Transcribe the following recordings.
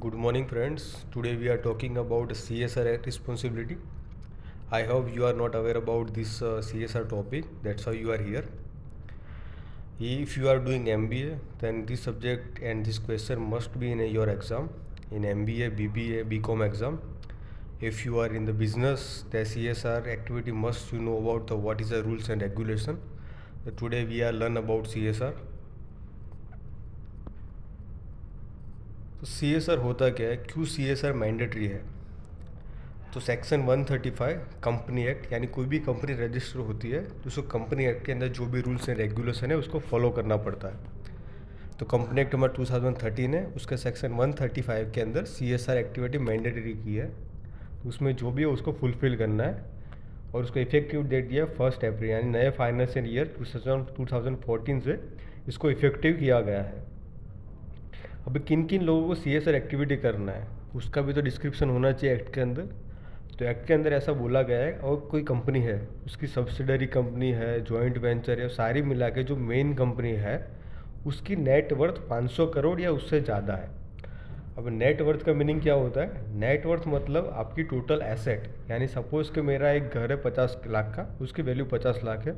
Good morning, friends. Today we are talking about CSR responsibility. I hope you are not aware about this CSR topic. That's why you are here. If you are doing MBA, then this subject and this question must be in your exam in MBA, BBA, BCom exam. If you are in the business, the CSR activity must you know about the what is the rules and regulation. Today we are learn about CSR. तो CSR होता क्या है, क्यों CSR mandatory है? तो section 135 company act, यानी कोई भी कंपनी रजिस्टर होती है तो उसको कंपनी एक्ट के अंदर जो भी रूल्स एंड रेगुलेशन है उसको फॉलो करना पड़ता है। तो कंपनी एक्ट नंबर 2013 है, उसके सेक्शन 135 के अंदर CSR एक्टिविटी मैंडेटरी की है। तो उसमें जो भी है उसको फुलफिल करना है और उसको इफेक्टिव डेट दिया 1 अप्रैल, यानी नए फाइनेंशियल ईयर 2014 से इसको इफेक्टिव किया गया है। अभी किन किन लोगों को CSR एक्टिविटी करना है उसका भी तो डिस्क्रिप्शन होना चाहिए एक्ट के अंदर। तो एक्ट के अंदर ऐसा बोला गया है, और कोई कंपनी है, उसकी सब्सिडरी कंपनी है, जॉइंट वेंचर है, सारी मिला के जो मेन कंपनी है उसकी नेट वर्थ 500 करोड़ या उससे ज़्यादा है। अब नेट वर्थ का मीनिंग क्या होता है? नेट वर्थ मतलब आपकी टोटल एसेट, यानी सपोज़ कि मेरा एक घर है 50 लाख का, उसकी वैल्यू 50 लाख है,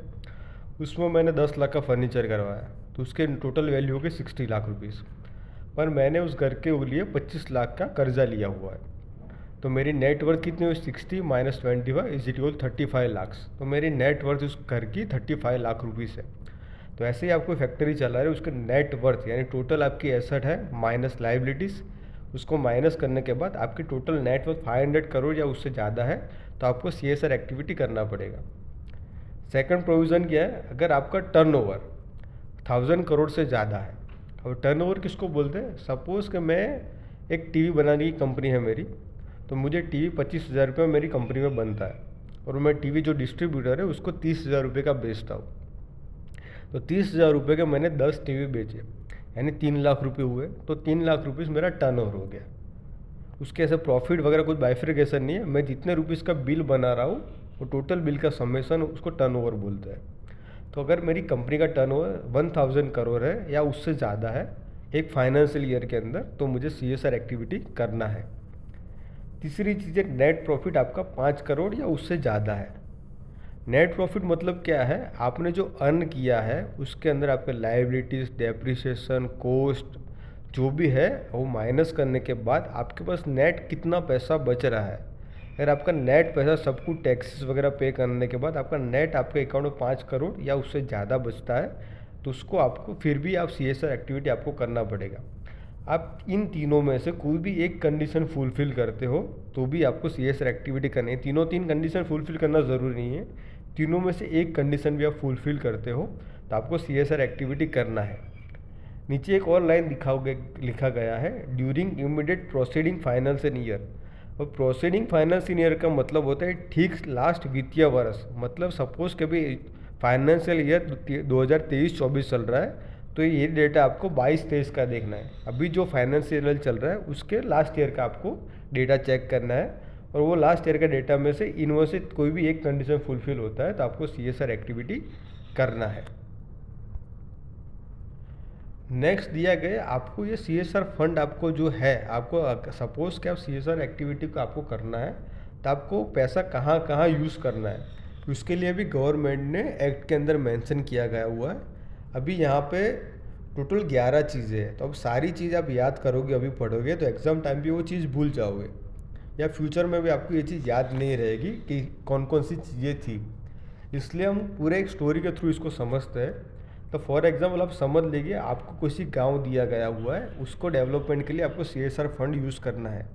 उसमें मैंने 10 लाख का फर्नीचर करवाया तो उसके टोटल वैल्यू हो गई 60 लाख रुपीज़। पर मैंने उस घर के लिए 25 लाख का कर्जा लिया हुआ है, तो मेरी नेटवर्थ कितनी हुई? 60 माइनस 25 इज इक्वल 35 लाख्स। तो मेरी नेटवर्थ उस घर की 35 लाख रुपीज़ है। तो ऐसे ही आपको फैक्ट्री चला रहे, उसका नेटवर्थ यानी टोटल आपकी एसेट है माइनस लाइबिलिटीज़, उसको माइनस करने के बाद आपकी टोटल नेटवर्थ 500 करोड़ या उससे ज़्यादा है, तो आपको CSR एक्टिविटी करना पड़ेगा। सेकंड प्रोविज़न क्या है? अगर आपका टर्नओवर 1000 करोड़ से ज़्यादा है। और टर्नओवर किसको बोलते हैं? सपोज़ कि मैं एक टीवी बनाने की कंपनी है मेरी, तो मुझे टीवी 25,000 रुपये मेरी कंपनी में बनता है और मैं टीवी जो डिस्ट्रीब्यूटर है उसको 30,000 रुपये का बेचता हूँ। तो 30,000 रुपये के मैंने 10 टीवी बेचे, यानी 3 लाख रुपये हुए, तो 3 लाख रुपीज़ मेरा टर्नओवर हो गया। उसके ऐसे प्रॉफिट वगैरह कुछ बाइफिकेशन नहीं है, मैं जितने रुपीज़ का बिल बना रहा हूँ वो टोटल बिल का समेसन उसको टर्नओवर बोलते हैं। तो अगर मेरी कंपनी का टर्नओवर 1000 करोड़ है या उससे ज़्यादा है एक फाइनेंशियल ईयर के अंदर, तो मुझे CSR एक्टिविटी करना है। तीसरी चीज़ है नेट प्रॉफिट आपका 5 करोड़ या उससे ज़्यादा है। नेट प्रॉफिट मतलब क्या है? आपने जो अर्न किया है उसके अंदर आपके लाइबिलिटीज़, डेप्रिसिएशन, कॉस्ट जो भी है वो माइनस करने के बाद आपके पास नेट कितना पैसा बच रहा है। अगर आपका नेट पैसा सब कुछ टैक्सेस वगैरह पे करने के बाद आपका नेट आपके अकाउंट में 5 करोड़ या उससे ज़्यादा बचता है, तो उसको आपको फिर भी आप CSR एक्टिविटी आपको करना पड़ेगा। आप इन तीनों में से कोई भी एक कंडीशन फुलफ़िल करते हो तो भी आपको CSR एक्टिविटी करनी है। तीनों तीन कंडीशन फुलफ़िल करना ज़रूरी नहीं है, तीनों में से एक कंडीशन भी आप फुलफ़िल करते हो तो आपको CSR एक्टिविटी करना है। नीचे एक और लाइन लिखा गया है, during immediate proceeding financial year. और प्रोसीडिंग फाइनेंशियल ईयर का मतलब होता है ठीक लास्ट वित्तीय वर्ष, मतलब सपोज कभी फाइनेंशियल ईयर 2023-24 चल रहा है तो ये डेटा आपको 22-23 का देखना है। अभी जो फाइनेंशियल ईयर चल रहा है उसके लास्ट ईयर का आपको डेटा चेक करना है, और वो लास्ट ईयर का डेटा में से इनमें से कोई भी एक कंडीशन फुलफिल होता है तो आपको CSR एक्टिविटी करना है। नेक्स्ट दिया गया आपको ये CSR फंड आपको जो है, आपको सपोज कि आप CSR एक्टिविटी को आपको करना है तो आपको पैसा कहाँ कहाँ यूज़ करना है, उसके लिए भी गवर्नमेंट ने एक्ट के अंदर मेंशन किया गया हुआ है। अभी यहाँ पे टोटल 11 चीज़ें हैं, तो अब सारी चीज़ आप याद करोगे, अभी पढ़ोगे तो एग्ज़ाम टाइम भी वो चीज़ भूल जाओगे, या फ्यूचर में भी आपको ये चीज़ याद नहीं रहेगी कि कौन कौन सी चीज़ें थी। इसलिए हम पूरे एक स्टोरी के थ्रू इसको समझते हैं। तो फॉर एग्जाम्पल आप समझ लीजिए आपको किसी गांव दिया गया हुआ है, उसको डेवलपमेंट के लिए आपको CSR फंड यूज़ करना है।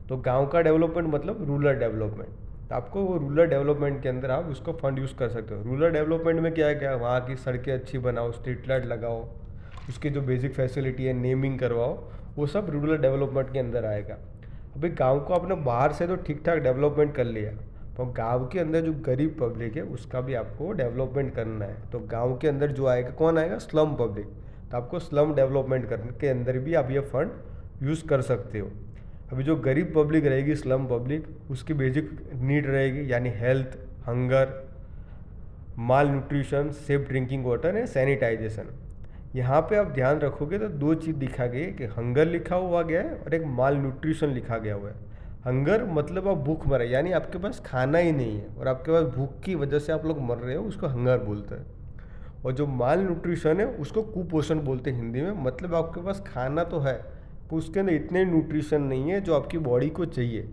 तो गांव का डेवलपमेंट मतलब रूरल डेवलपमेंट, तो आपको वो रूरल डेवलपमेंट के अंदर आप उसको फंड यूज़ कर सकते हो। रूरल डेवलपमेंट में क्या है, क्या वहाँ की सड़कें अच्छी बनाओ, स्ट्रीट लाइट लगाओ, उसकी जो बेसिक फैसिलिटी है नेमिंग करवाओ, वो सब रूरल डेवलपमेंट के अंदर आएगा। अभी गांव को आपने बाहर से तो ठीक ठाक डेवलपमेंट कर लिया, तो गांव के अंदर जो गरीब पब्लिक है उसका भी आपको डेवलपमेंट करना है। तो गांव के अंदर जो आएगा कौन आएगा? Slum public. तो आपको स्लम डेवलपमेंट करने के अंदर भी आप ये फंड यूज़ कर सकते हो। अभी जो गरीब पब्लिक रहेगी, स्लम पब्लिक, उसकी बेसिक नीड रहेगी, यानी health, hunger, malnutrition, safe drinking water and sanitization, यहाँ पे आप ध्यान रखोगे तो दो चीज़ दिखा गई है कि हंगर लिखा हुआ गया है और एक माल न्यूट्रिशन लिखा गया हुआ है। हंगर मतलब आप भूख मर रहे, यानी आपके पास खाना ही नहीं है और आपके पास भूख की वजह से आप लोग मर रहे हो, उसको हंगर बोलते हैं। और जो माल न्यूट्रिशन है उसको कुपोषण बोलते हैं हिंदी में, मतलब आपके पास खाना तो है पर उसके अंदर इतने न्यूट्रिशन नहीं है जो आपकी बॉडी को चाहिए।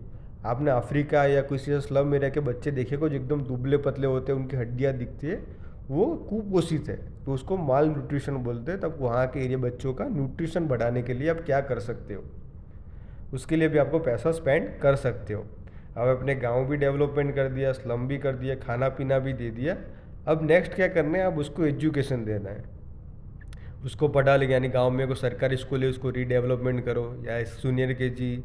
आपने अफ्रीका या किसी स्लम एरिया के बच्चे देखे को जो एकदम दुबले पतले होते हैं, उनकी हड्डियाँ दिखती है, वो कुपोषित है, तो उसको माल न्यूट्रिशन बोलते हैं। तब वहाँ के एरिया बच्चों का न्यूट्रिशन बढ़ाने के लिए आप क्या कर सकते हो, उसके लिए भी आपको पैसा स्पेंड कर सकते हो। अब अपने गांव भी डेवलपमेंट कर दिया, स्लम भी कर दिया, खाना पीना भी दे दिया। अब नेक्स्ट क्या करना है, अब उसको एजुकेशन देना है, उसको पढ़ा ले, यानी गांव में कोई सरकारी स्कूल है उसको रीडेवलपमेंट करो, या जूनियर केजी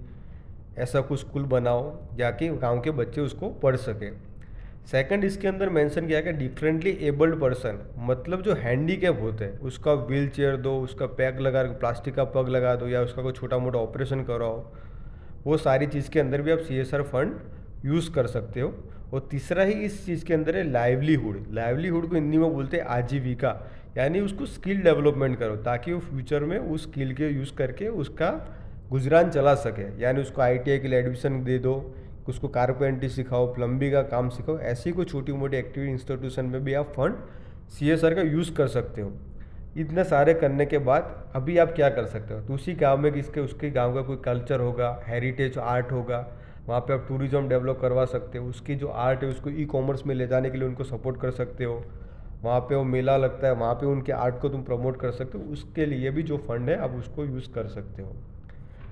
ऐसा कुछ स्कूल बनाओ जाके गांव के बच्चे उसको पढ़ सके। सेकंड इसके अंदर मेंशन किया गया डिफरेंटली एबल्ड पर्सन, मतलब जो हैंडीकैप होते हैं उसका व्हील चेयर दो, उसका पैक लगा, प्लास्टिक का पग लगा दो, या उसका कोई छोटा मोटा ऑपरेशन कराओ। वो सारी चीज़ के अंदर भी आप CSR फंड यूज़ कर सकते हो। और तीसरा ही इस चीज़ के अंदर है लाइवलीहुड। लाइवलीहुड को हिंदी में बोलते हैं आजीविका, यानी उसको स्किल डेवलपमेंट करो ताकि वो फ्यूचर में उस स्किल के यूज़ करके उसका गुजरान चला सके। यानी उसको ITI के लिए एडमिशन दे दो, उसको कारपेंट्री सिखाओ, प्लम्बिंग का काम सिखाओ, ऐसी कोई छोटी मोटी एक्टिविटी इंस्टीट्यूशन में भी आप फंड CSR का यूज़ कर सकते हो। इतने सारे करने के बाद अभी आप क्या कर सकते हो, तो उसी गांव में किसके उसके गांव का कोई कल्चर होगा, हेरिटेज आर्ट होगा, वहाँ पे आप टूरिज्म डेवलप करवा सकते हो। उसकी जो आर्ट है उसको E-कॉमर्स में ले जाने के लिए उनको सपोर्ट कर सकते हो। वहाँ पे वो मेला लगता है, वहाँ पे उनके आर्ट को तुम प्रमोट कर सकते हो, उसके लिए भी जो फंड है आप उसको यूज़ कर सकते हो।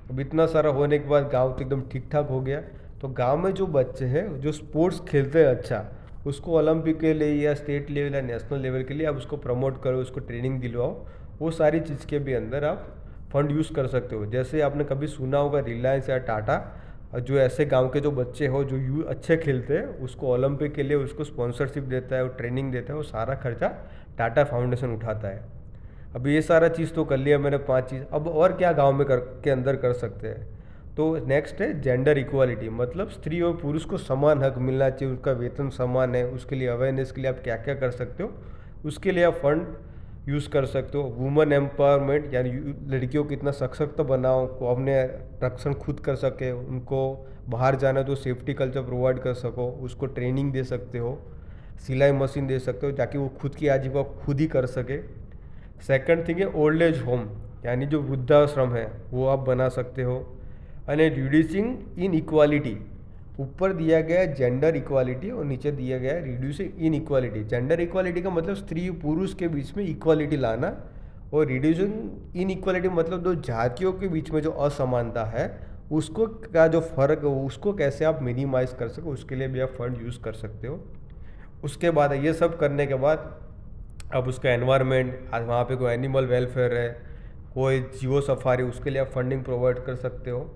अब इतना सारा होने के बाद गांव तो एकदम ठीक ठाक हो गया। तो गांव में जो बच्चे हैं जो स्पोर्ट्स खेलते हैं अच्छा, उसको ओलंपिक के लिए या स्टेट लेवल या नेशनल लेवल के लिए आप उसको प्रमोट करो, उसको ट्रेनिंग दिलवाओ। वो सारी चीज़ के भी अंदर आप फंड यूज़ कर सकते हो। जैसे आपने कभी सुना होगा रिलायंस या टाटा, जो ऐसे गांव के जो बच्चे हो जो अच्छे खेलते हैं उसको ओलंपिक के लिए उसको स्पॉन्सरशिप देता है और ट्रेनिंग देता है, वो सारा खर्चा टाटा फाउंडेशन उठाता है। अब ये सारा चीज़ तो कर लिया मैंने 5 चीज़, अब और क्या गांव में के अंदर कर सकते हैं। तो नेक्स्ट है जेंडर इक्वालिटी, मतलब स्त्री और पुरुष को समान हक मिलना चाहिए, उसका वेतन समान है, उसके लिए अवेयरनेस के लिए आप क्या क्या कर सकते हो, उसके लिए आप फंड यूज़ कर सकते हो। वुमेन एम्पावरमेंट, यानी लड़कियों को इतना सशक्त बनाओ को अपने रक्षण खुद कर सके, उनको बाहर जाना तो सेफ्टी कल्चर प्रोवाइड कर सको, उसको ट्रेनिंग दे सकते हो, सिलाई मशीन दे सकते हो ताकि वो खुद की आजीविका खुद ही कर सके। सेकंड थिंग है ओल्ड एज होम, यानी जो वृद्धाश्रम है वो आप बना सकते हो। एंड रिड्यूसिंग इन इक्वालिटी, ऊपर दिया गया है जेंडर इक्वालिटी और नीचे दिया गया है रिड्यूसिंग इन इक्वालिटी। जेंडर इक्वालिटी का मतलब स्त्री पुरुष के बीच में इक्वालिटी लाना, और रिड्यूसिंग इन इक्वालिटी मतलब दो जातियों के बीच में जो असमानता है उसको का जो फ़र्क है उसको कैसे आप मिनिमाइज़ कर सको, उसके लिए भी आप फंड यूज़ कर सकते हो। उसके बाद ये सब करने के बाद अब उसका एनवायरनमेंट, आज वहाँ पे कोई एनिमल वेलफेयर है, कोई जियो सफारी, उसके लिए आप फंडिंग प्रोवाइड कर सकते हो।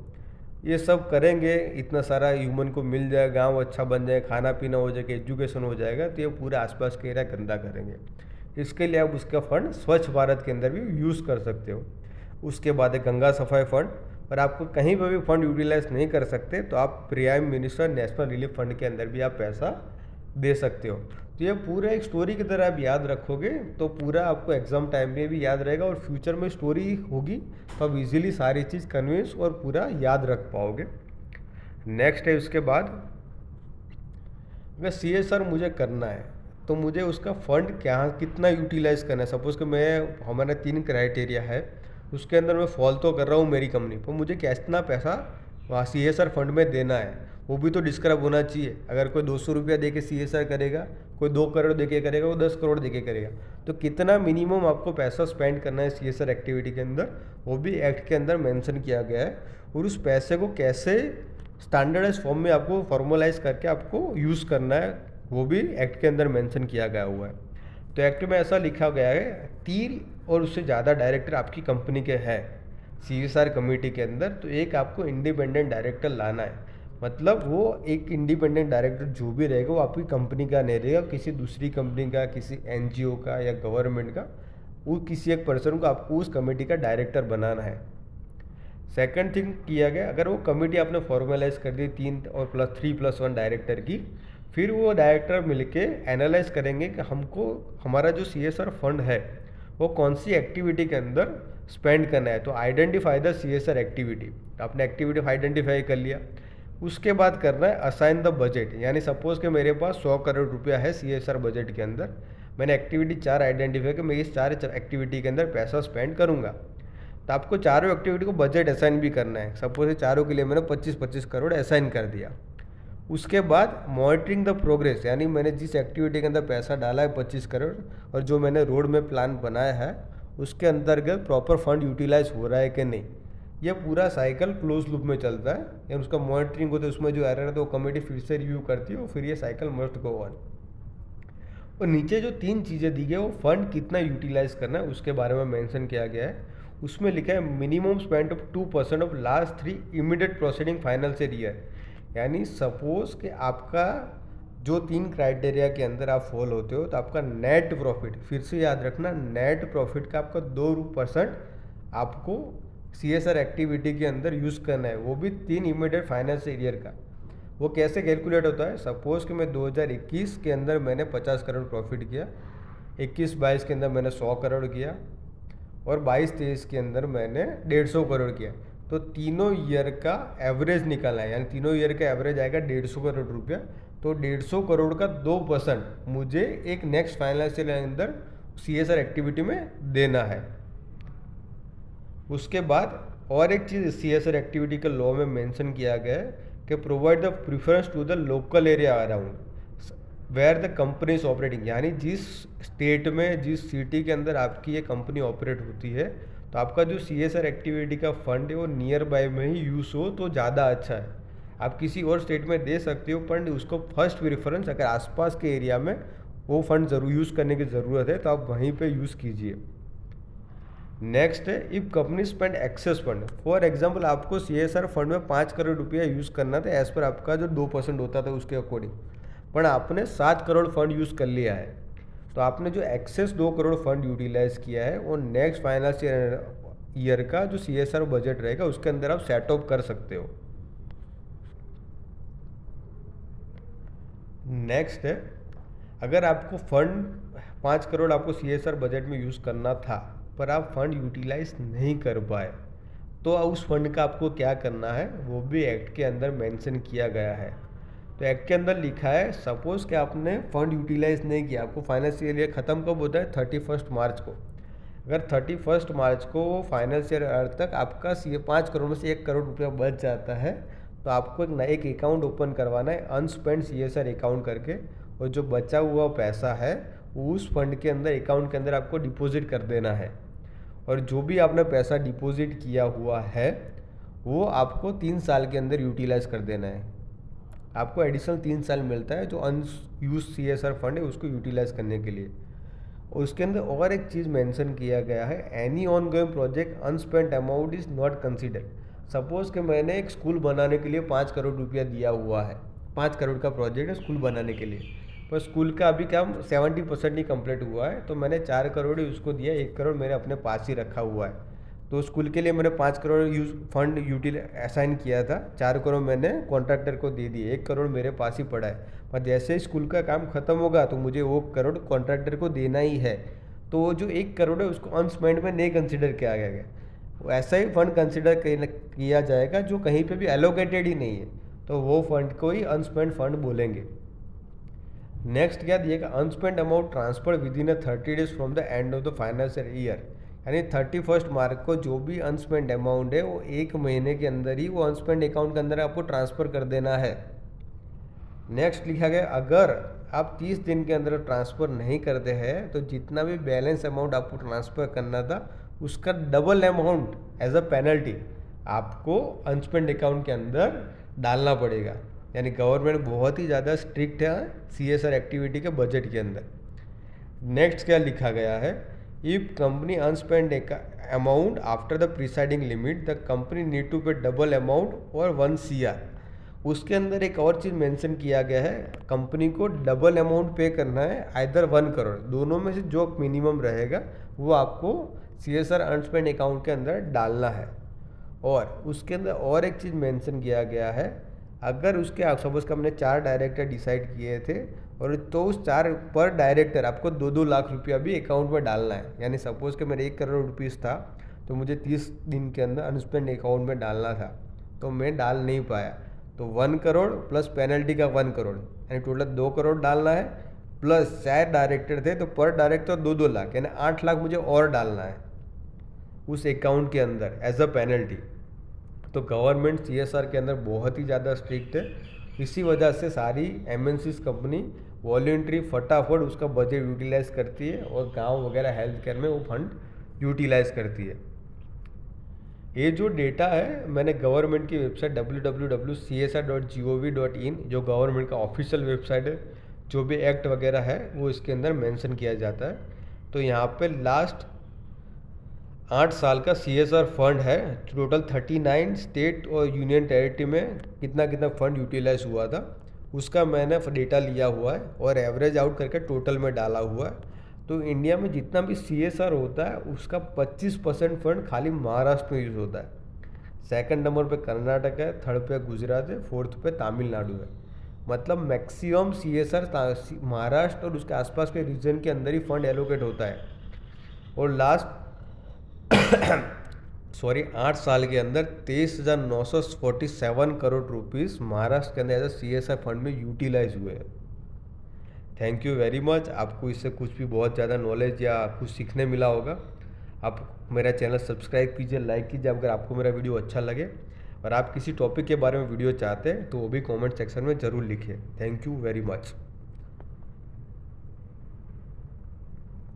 ये सब करेंगे, इतना सारा ह्यूमन को मिल जाए, गांव अच्छा बन जाए, खाना पीना हो जाएगा, एजुकेशन हो जाएगा, तो ये पूरे आसपास के एरिया गंदा करेंगे। इसके लिए आप उसका फंड स्वच्छ भारत के अंदर भी यूज़ कर सकते हो। उसके बाद है गंगा सफाई फंड, और आपको कहीं पर भी फंड यूटिलाइज नहीं कर सकते तो आप prime minister national relief fund के अंदर भी आप पैसा दे सकते हो। तो ये पूरा एक स्टोरी की तरह आप याद रखोगे तो पूरा आपको एग्जाम टाइम में भी याद रहेगा, और फ्यूचर में स्टोरी होगी तो आप इजीली सारी चीज़ कन्विंस और पूरा याद रख पाओगे। नेक्स्ट है उसके बाद, अगर CSR मुझे करना है तो मुझे उसका फंड क्या कितना यूटिलाइज़ करना है। सपोज़ कि मैं हमारा 3 क्राइटेरिया है, उसके अंदर मैं फॉल तो कर रहा हूँ मेरी कंपनी पर, मुझे कितना पैसा वहाँ CSR फंड में देना है वो भी तो डिस्क्राइब होना चाहिए। अगर कोई 200 रुपया दे के CSR करेगा, कोई 2 करोड़ दे के करेगा, वो 10 करोड़ दे के करेगा, तो कितना मिनिमम आपको पैसा स्पेंड करना है CSR एक्टिविटी के अंदर, वो भी एक्ट के अंदर मेंशन किया गया है। और उस पैसे को कैसे स्टैंडर्डाइज फॉर्म में आपको फॉर्मलाइज करके आपको यूज़ करना है, वो भी एक्ट के अंदर मेंशन किया गया हुआ है। तो एक्ट में ऐसा लिखा गया है 3 और उससे ज़्यादा डायरेक्टर आपकी कंपनी के हैं CSR कमेटी के अंदर, तो एक आपको इंडिपेंडेंट डायरेक्टर लाना है। मतलब वो एक इंडिपेंडेंट डायरेक्टर जो भी रहेगा वो आपकी कंपनी का नहीं रहेगा, किसी दूसरी कंपनी का, किसी NGO का या गवर्नमेंट का, वो किसी एक पर्सन को आपको उस कमेटी का डायरेक्टर बनाना है। सेकंड थिंग किया गया, अगर वो कमेटी आपने फॉर्मलाइज कर दी 3 और +3+1 डायरेक्टर की, फिर वो डायरेक्टर मिलके एनालाइज करेंगे कि हमको हमारा जो CSR फंड है वो कौन सी एक्टिविटी के अंदर स्पेंड करना है। तो आइडेंटिफाई द CSR एक्टिविटी, आपने एक्टिविटी आइडेंटिफाई कर लिया। उसके बाद करना है असाइन द बजट, यानी सपोज कि मेरे पास 100 करोड़ रुपया है CSR बजट के अंदर, मैंने एक्टिविटी 4 आइडेंटिफाई कि मैं इस 4 एक्टिविटी के अंदर पैसा स्पेंड करूँगा। तो आपको चारों एक्टिविटी को बजट असाइन भी करना है। सपोज ये चारों के लिए मैंने 25-25 करोड़ असाइन कर दिया। उसके बाद मॉनिटरिंग द प्रोग्रेस, यानी मैंने जिस एक्टिविटी के अंदर पैसा डाला है 25 करोड़ और जो मैंने रोड में प्लान बनाया है उसके अंतर्गत प्रॉपर फंड यूटिलाइज हो रहा है कि नहीं, यह पूरा साइकिल क्लोज लूप में चलता है। या उसका मॉनिटरिंग होता है, उसमें जो एरर है तो वो कमेटी फिर से रिव्यू करती है और फिर ये साइकिल मस्ट गो ऑन। और नीचे जो 3 चीज़ें दी गई वो फंड कितना यूटिलाइज करना है उसके बारे में मेंशन किया गया है। उसमें लिखा है minimum spend of 2% of last 3 immediate proceeding financial year, यानी सपोज कि आपका जो 3 क्राइटेरिया के अंदर आप फॉल होते हो तो आपका नेट प्रॉफिट, फिर से याद रखना नेट प्रॉफिट का आपका 2% आपको CSR एक्टिविटी के अंदर यूज़ करना है, वो भी 3 इमीडिएट फाइनेंशियल ईयर का। वो कैसे कैलकुलेट होता है, सपोज कि मैं 2021 के अंदर मैंने 50 करोड़ प्रॉफिट किया, 21-22 के अंदर मैंने 100 करोड़ किया और 22-23 के अंदर मैंने 150 करोड़ किया। तो तीनों ईयर का एवरेज निकालना है, यानी तीनों ईयर का एवरेज आएगा 150 करोड़ रुपया। तो 150 करोड़ का 2% मुझे एक नेक्स्ट फाइनेंशियल ईयर के अंदर CSR एक्टिविटी में देना है। उसके बाद और एक चीज़ CSR एक्टिविटी के लॉ में मेंशन किया गया है कि provide the preference to the local area around where the company is operating, यानी जिस स्टेट में जिस सिटी के अंदर आपकी ये कंपनी ऑपरेट होती है तो आपका जो CSR एक्टिविटी का फंड है वो नियर बाय में ही यूज़ हो तो ज़्यादा अच्छा है। आप किसी और स्टेट में दे सकते हो पर उसको फर्स्ट प्रेफरेंस अगर आसपास के एरिया में वो फंड ज़रूर यूज़ करने की ज़रूरत है तो आप वहीं पे यूज़ कीजिए। नेक्स्ट है if company spend excess fund, for example आपको CSR फंड में 5 करोड़ रुपया यूज़ करना था एज पर आपका जो 2% होता था उसके अकॉर्डिंग, पर आपने 7 करोड़ फंड यूज़ कर लिया है। तो आपने जो एक्सेस 2 करोड़ फंड यूटिलाइज किया है वो नेक्स्ट फाइनेंशियल ईयर का जो CSR बजट रहेगा उसके अंदर आप सेट ऑफ कर सकते हो। नेक्स्ट है अगर आपको फंड 5 करोड़ आपको CSR बजट में यूज़ करना था पर आप फंड यूटिलाइज नहीं कर पाए तो उस फंड का आपको क्या करना है वो भी एक्ट के अंदर मेंशन किया गया है। तो एक्ट के अंदर लिखा है सपोज कि आपने फंड यूटिलाइज नहीं किया, आपको फाइनेंशियल ईयर ख़त्म कब होता है 31 मार्च को। अगर 31 मार्च को फाइनेंशियल ईयर तक आपका 5 करोड़ में से 1 करोड़ रुपया बच जाता है तो आपको एक अकाउंट ओपन करवाना है अनस्पेंड CSR अकाउंट करके, और जो बचा हुआ पैसा है उस फंड के अंदर अकाउंट के अंदर आपको डिपॉजिट कर देना है। और जो भी आपने पैसा डिपॉजिट किया हुआ है वो आपको 3 साल के अंदर यूटिलाइज कर देना है। आपको एडिशनल 3 साल मिलता है जो अनयूज CSR फंड है उसको यूटिलाइज करने के लिए। और उसके अंदर और एक चीज़ मेंशन किया गया है any on going project unspent amount is not consider. Suppose कि मैंने एक स्कूल बनाने के लिए 5 करोड़ रुपया दिया हुआ है, 5 करोड़ का प्रोजेक्ट है स्कूल बनाने के लिए, पर स्कूल का अभी काम 70% ही कंप्लीट हुआ है तो मैंने 4 करोड़ ही उसको दिया, 1 करोड़ मेरे अपने पास ही रखा हुआ है। तो स्कूल के लिए मैंने 5 करोड़ फंड असाइन किया था, 4 करोड़ मैंने कॉन्ट्रैक्टर को दे दिए, 1 करोड़ मेरे पास ही पड़ा है। पर जैसे ही स्कूल का काम खत्म होगा तो मुझे वो करोड़ कॉन्ट्रैक्टर को देना ही है, तो वो जो 1 करोड़ है उसको अनस्पेंड में नहीं कंसिडर किया गया। ऐसा ही फंड कंसिडर किया जाएगा जो कहीं पे भी एलोकेटेड ही नहीं है, तो वो फंड को ही अनस्पेंड फंड बोलेंगे। नेक्स्ट क्या दिएगा unspent amount transfer within 30 days from the end of the financial year, यानी 31 मार्च को जो भी अनस्पेंड अमाउंट है वो 1 महीने के अंदर ही वो अनस्पेंड अकाउंट के अंदर आपको ट्रांसफ़र कर देना है। नेक्स्ट लिखा गया अगर आप 30 दिन के अंदर ट्रांसफ़र नहीं करते हैं तो जितना भी बैलेंस अमाउंट आपको ट्रांसफ़र करना था उसका double amount as a penalty आपको अनस्पेंड अकाउंट के अंदर डालना पड़ेगा। यानी गवर्नमेंट बहुत ही ज़्यादा स्ट्रिक्ट है CSR एक्टिविटी के बजट के अंदर। नेक्स्ट क्या लिखा गया है if company unspent amount after the preceding limit the company need to pay double amount और 1 CR। उसके अंदर एक और चीज़ मेंशन किया गया है कंपनी को डबल अमाउंट पे करना है आइदर 1 करोड़, दोनों में से जो मिनिमम रहेगा वो आपको CSR अनस्पेंड अकाउंट के अंदर डालना है। और उसके अंदर और एक चीज़ मेंशन किया गया है अगर उसके सपोज का हमने 4 डायरेक्टर डिसाइड किए थे और तो उस 4 पर डायरेक्टर आपको 2-2 लाख रुपया भी अकाउंट में डालना है। यानी सपोज़ कि मेरे 1 करोड़ रुपीज़ था, तो मुझे 30 दिन के अंदर अनस्पेंड अकाउंट में डालना था, तो मैं डाल नहीं पाया। तो 1 करोड़ प्लस पेनल्टी का 1 करोड़, यानी टोटल 2 करोड़ डालना है, प्लस 4 डायरेक्टर थे तो पर डायरेक्टर 2-2 लाख, यानी 8 लाख मुझे और डालना है उस अकाउंट के अंदर एज अ पेनल्टी। तो गवर्नमेंट सीएसआर के अंदर बहुत ही ज़्यादा स्ट्रिक्ट है। इसी वजह से सारी एमएनसीज कंपनी वॉलेंट्री फटाफट उसका बजट यूटिलाइज करती है और गांव वगैरह हेल्थ केयर में वो फंड यूटिलाइज करती है। ये जो डेटा है मैंने गवर्नमेंट की वेबसाइट www.csr.gov.in, जो गवर्नमेंट का ऑफिशियल वेबसाइट है, जो भी एक्ट वगैरह है वो इसके अंदर मेंशन किया जाता है। तो यहाँ पे लास्ट 8 साल का सीएसआर फंड है, टोटल 39 स्टेट और यूनियन टेरिटरी में कितना कितना फंड यूटिलाइज हुआ था उसका मैंने डेटा लिया हुआ है और एवरेज आउट करके टोटल में डाला हुआ है। तो इंडिया में जितना भी सीएसआर होता है उसका 25% फंड खाली महाराष्ट्र में यूज़ होता है। सेकंड नंबर पे कर्नाटक है, थर्ड पे गुजरात है, फोर्थ पे तमिलनाडु है। मतलब मैक्सिमम सीएसआर महाराष्ट्र और उसके आसपास के रीजन के अंदर ही फंड एलोकेट होता है। और लास्ट 8 साल के अंदर 23,947 करोड़ रुपीस महाराष्ट्र के अंदर एज सीएसआर फंड में यूटिलाइज हुए हैं। Thank you very much. आपको इससे कुछ भी बहुत ज़्यादा नॉलेज या कुछ सीखने मिला होगा। आप मेरा चैनल सब्सक्राइब कीजिए, लाइक कीजिए अगर आपको मेरा वीडियो अच्छा लगे, और आप किसी टॉपिक के बारे में वीडियो चाहते हैं तो वो भी कमेंट सेक्शन में ज़रूर लिखिए। Thank you very much.